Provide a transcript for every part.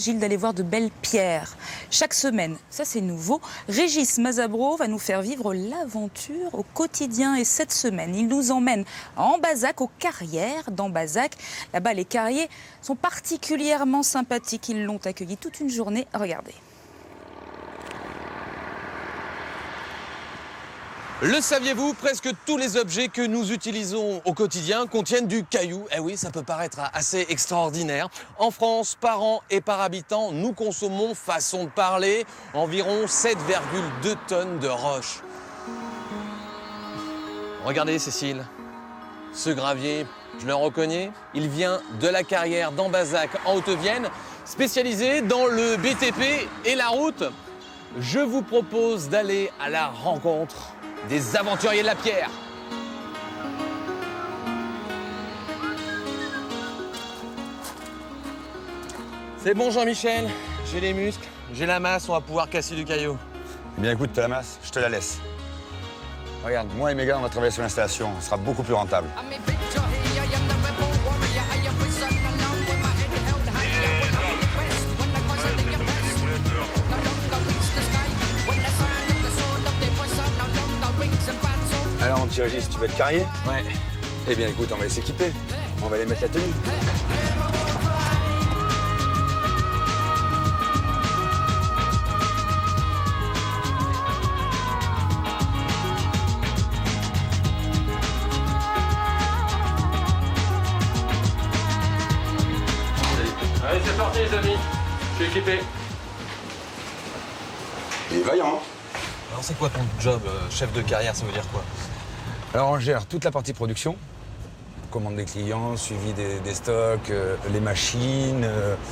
Gilles, d'aller voir de belles pierres. Chaque semaine, ça c'est nouveau, Régis Mazabro va nous faire vivre l'aventure au quotidien. Et cette semaine, il nous emmène à Ambazac, aux carrières d'Ambazac. Là-bas, les carriers sont particulièrement sympathiques. Ils l'ont accueilli toute une journée. Regardez. Le saviez-vous, presque tous les objets que nous utilisons au quotidien contiennent du caillou. Eh oui, ça peut paraître assez extraordinaire. En France, par an et par habitant, nous consommons, façon de parler, environ 7,2 tonnes de roches. Regardez, Cécile, ce gravier, je le reconnais, il vient de la carrière d'Ambazac en Haute-Vienne, spécialisé dans le BTP et la route. Je vous propose d'aller à la rencontre des aventuriers de la pierre. C'est bon, Jean-Michel, j'ai les muscles, j'ai la masse, on va pouvoir casser du caillou. Eh bien écoute, t'as la masse, je te la laisse. Regarde, moi et mes gars, on va travailler sur l'installation, ce sera beaucoup plus rentable. Alors mon petit Régis, tu veux être carrier? Ouais. Eh bien écoute, on va les s'équiper, on va les mettre la tenue. Allez, c'est parti les amis, je suis équipé. Il est vaillant, hein? Alors c'est quoi ton job, chef de carrière, ça veut dire quoi? Alors on gère toute la partie production, commande des clients, suivi des stocks, les machines,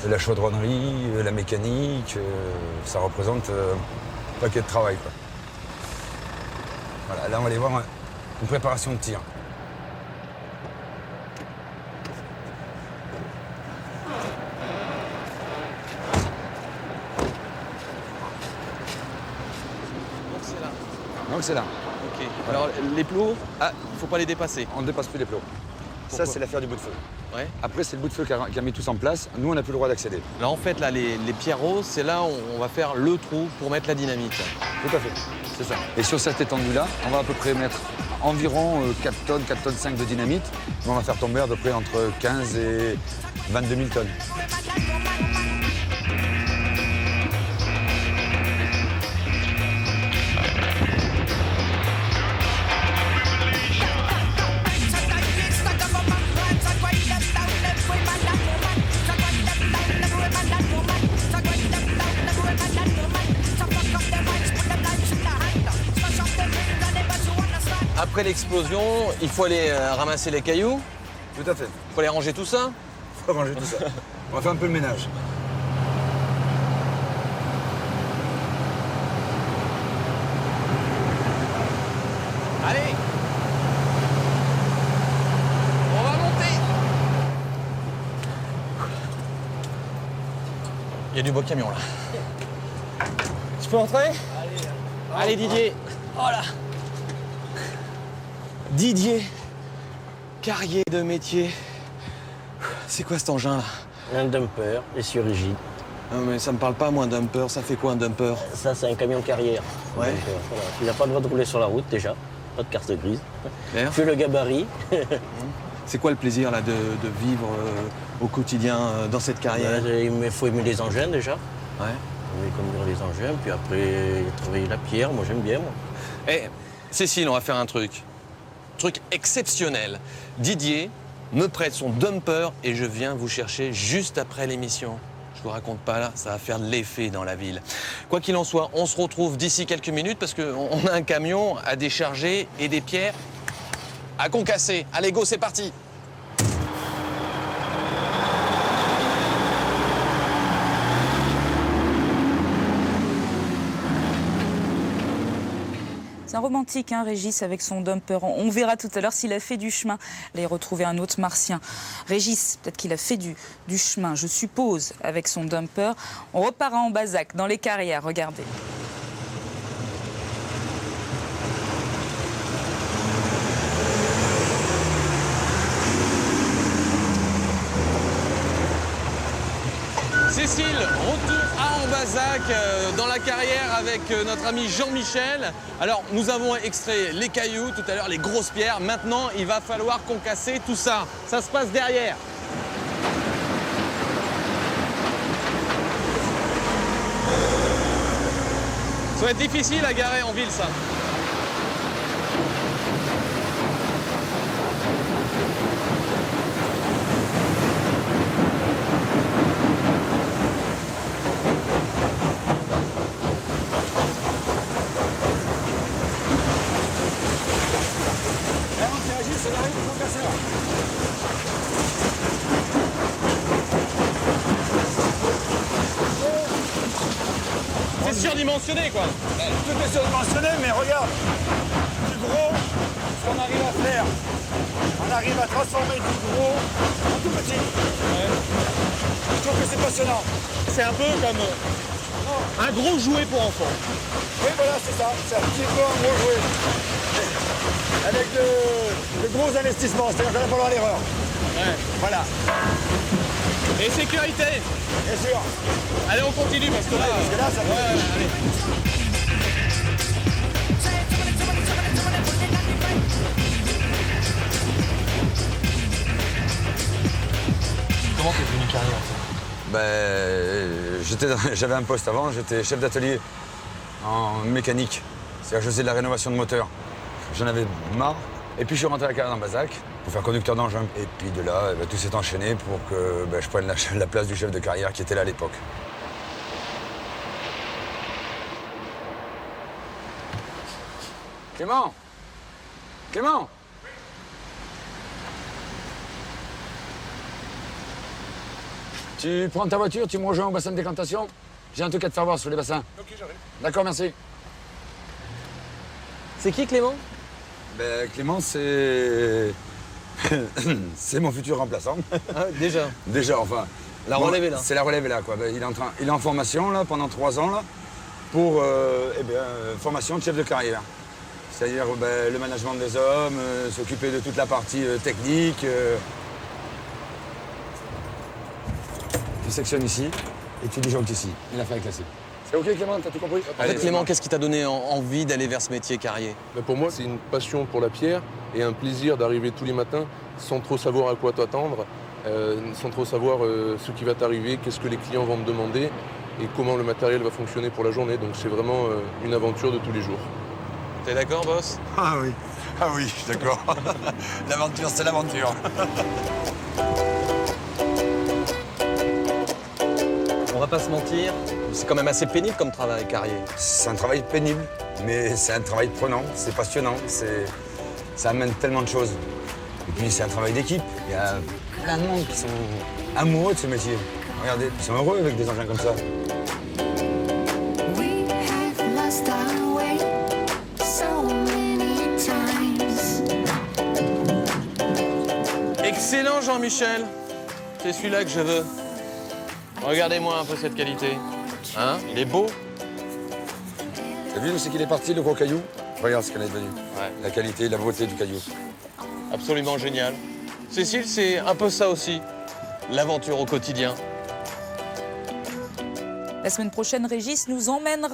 la chaudronnerie, la mécanique, ça représente un paquet de travail, quoi. Voilà, là on va aller voir une préparation de tir. Donc c'est là. Donc c'est là, Ok. Alors les plots, il faut pas les dépasser. on ne dépasse plus les plots. Ça Pourquoi? c'est l'affaire du bout de feu. Ouais. Après c'est le bout de feu qui a mis tout ça en place, nous on n'a plus le droit d'accéder. Là en fait, là, les pierres roses, c'est là où on va faire le trou pour mettre la dynamite. Tout à fait, c'est ça. Et sur cette étendue-là, on va à peu près mettre environ 4 tonnes, 4 tonnes 5 de dynamite. On va faire tomber à peu près entre 15 et 22 000 tonnes. Après l'explosion, il faut aller ramasser les cailloux, Tout à fait. il faut aller ranger tout ça. On va ranger tout ça. On va faire un peu le ménage. Allez, on va monter. Il y a du beau camion là. Tu peux entrer? Allez Didier. Voilà. Didier, carrier de métier. C'est quoi cet engin là? Un dumper, essieu rigide. Non mais ça me parle pas moi un dumper, ça fait quoi un dumper? Ça, c'est un camion carrière. Ouais. Donc, voilà. Il n'a pas le droit de rouler sur la route déjà, pas de carte grise. D'ailleurs, Puis le gabarit. c'est quoi le plaisir là de vivre au quotidien dans cette carrière? Il faut aimer les engins déjà. Ouais. On aimer conduire les engins, puis après travailler la pierre, moi j'aime bien. Moi. Eh, Cécile, on va faire un truc. Truc exceptionnel. Didier me prête son dumper et je viens vous chercher juste après l'émission. Je vous raconte pas là, ça va faire de l'effet dans la ville. Quoi qu'il en soit, on se retrouve d'ici quelques minutes parce qu'on a un camion à décharger et des pierres à concasser. Allez, go, c'est parti! C'est un romantique, hein, Régis, avec son dumper. On verra tout à l'heure s'il a fait du chemin. Allez retrouver un autre martien. Régis, peut-être qu'il a fait du chemin, je suppose, avec son dumper. On repart à Ambazac, dans les carrières, regardez. Cécile, Retour à Ambazac, dans la carrière avec notre ami Jean-Michel. Alors, nous avons extrait les cailloux tout à l'heure, les grosses pierres. Maintenant, il va falloir concasser tout ça. Ça se passe derrière. Ça va être difficile à garer en ville, ça. C'est surdimensionné, quoi. Tout est surdimensionné, mais regarde, du gros, ce qu'on arrive à faire, on arrive à transformer du gros en tout petit. Je trouve que c'est passionnant. C'est un peu comme un gros jouet pour enfants. Oui, voilà, c'est ça. C'est un petit peu un gros jouet. Avec de gros investissements, c'est-à-dire qu'on n'a pas le droit à l'erreur. Ouais. Voilà, Et sécurité. bien sûr. Allez, on continue parce que là... Parce que là, ça fait... allez. Comment t'es devenu carrière J'avais un poste avant, j'étais chef d'atelier en mécanique. C'est-à-dire que je faisais de la rénovation de moteur. J'en avais marre. Et puis je suis rentré à la carrière d'Ambazac pour faire conducteur d'engin. Et puis de là, tout s'est enchaîné pour que je prenne la place du chef de carrière qui était là à l'époque. Clément Clément Tu prends ta voiture, tu me rejoins au bassin de décantation. J'ai un truc à te faire voir sur les bassins. Ok, j'arrive. D'accord, merci. C'est qui Clément? Clément, c'est... c'est mon futur remplaçant. Ah, déjà. Déjà, enfin. La relève est là. C'est la relève est là, quoi. Il est en formation, là, pendant 3 ans, là, pour formation de chef de carrière. C'est-à-dire le management des hommes, s'occuper de toute la partie technique. Tu sectionnes ici et tu disjonctes ici. Il a fait un classique. C'est OK, Clément, t'as tout compris? En fait, Clément, qu'est-ce qui t'a donné envie d'aller vers ce métier carrier? Pour moi, c'est une passion pour la pierre et un plaisir d'arriver tous les matins sans trop savoir à quoi t'attendre, sans trop savoir ce qui va t'arriver, qu'est-ce que les clients vont me demander et comment le matériel va fonctionner pour la journée. Donc c'est vraiment une aventure de tous les jours. T'es d'accord, boss? Ah oui, je suis d'accord. L'aventure, c'est l'aventure. On va pas se mentir, c'est quand même assez pénible comme travail, carrier. C'est un travail pénible, mais c'est un travail prenant, c'est passionnant, ça amène tellement de choses. Et puis c'est un travail d'équipe. Il y a plein de monde qui sont amoureux de ce métier. Regardez, ils sont heureux avec des engins comme ça. We have lost our way so many times. Excellent, Jean-Michel. C'est celui-là que je veux. Regardez-moi un peu cette qualité. Hein? Il est beau. T'as vu où c'est qu'il est parti, le gros caillou? Regarde ce qu'elle est devenue. Ouais. La qualité, la beauté du caillou. Absolument génial. Cécile, c'est un peu ça aussi. L'aventure au quotidien. La semaine prochaine, Régis nous emmènera